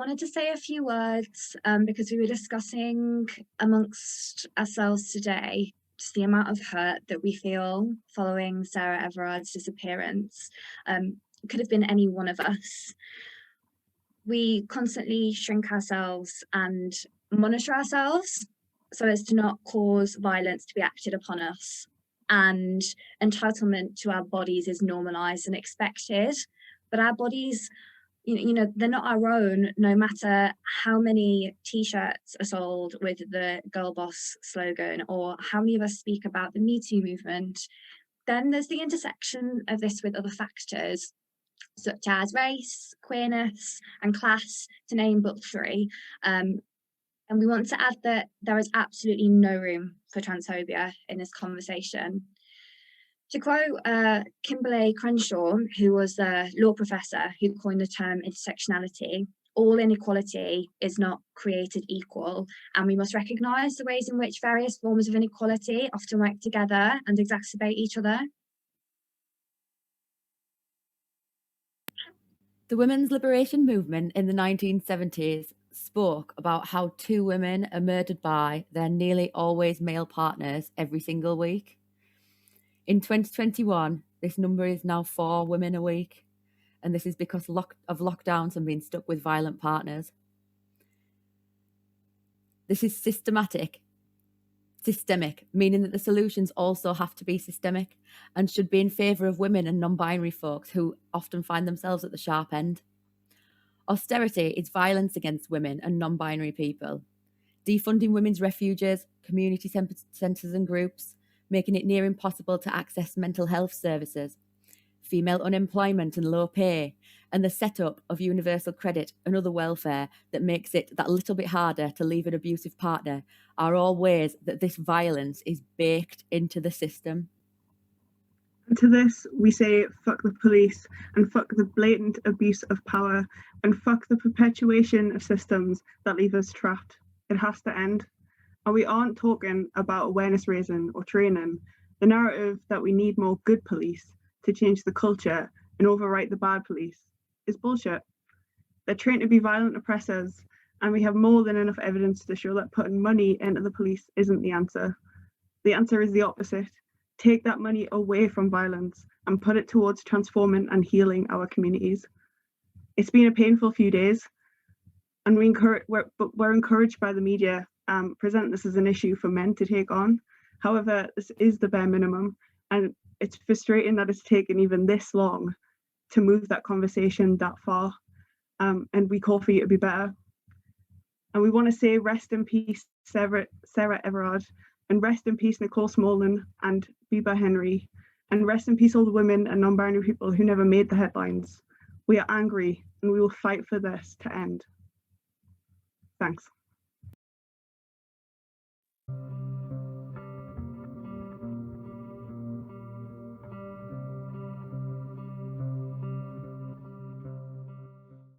wanted to say a few words because we were discussing amongst ourselves today just the amount of hurt that we feel following Sarah Everard's disappearance. It could have been any one of us. We constantly shrink ourselves and monitor ourselves so as to not cause violence to be acted upon us. And entitlement to our bodies is normalized and expected, but our bodies, they're not our own, no matter how many t-shirts are sold with the girl boss slogan or how many of us speak about the Me Too movement. Then there's the intersection of this with other factors such as race, queerness and class, to name but three. And we want to add that there is absolutely no room for transphobia in this conversation. To quote Kimberlé Crenshaw, who was a law professor who coined the term intersectionality, all inequality is not created equal, and we must recognise the ways in which various forms of inequality often work together and exacerbate each other. The women's liberation movement in the 1970s spoke about how 2 women are murdered by their nearly always male partners every single week. In 2021, this number is now 4 women a week, and this is because of lockdowns and being stuck with violent partners. This is systemic, meaning that the solutions also have to be systemic and should be in favour of women and non-binary folks who often find themselves at the sharp end. Austerity is violence against women and non-binary people, defunding women's refuges, community centres and groups, making it near impossible to access mental health services, female unemployment and low pay, and the setup of universal credit and other welfare that makes it that little bit harder to leave an abusive partner are all ways that this violence is baked into the system. And to this, we say fuck the police and fuck the blatant abuse of power and fuck the perpetuation of systems that leave us trapped. It has to end. And we aren't talking about awareness raising or training. The narrative that we need more good police to change the culture and overwrite the bad police is bullshit. They're trained to be violent oppressors, and we have more than enough evidence to show that putting money into the police isn't the answer. The answer is the opposite. Take that money away from violence and put it towards transforming and healing our communities. It's been a painful few days, and we're encouraged by the media present this as an issue for men to take on. However, this is the bare minimum, and it's frustrating that it's taken even this long to move that conversation that far. And we call for you to be better. And we want to say rest in peace, Sarah Everard, and rest in peace, Nicole Smolin and Biba Henry, and rest in peace all the women and non-binary people who never made the headlines. We are angry, and we will fight for this to end. Thanks.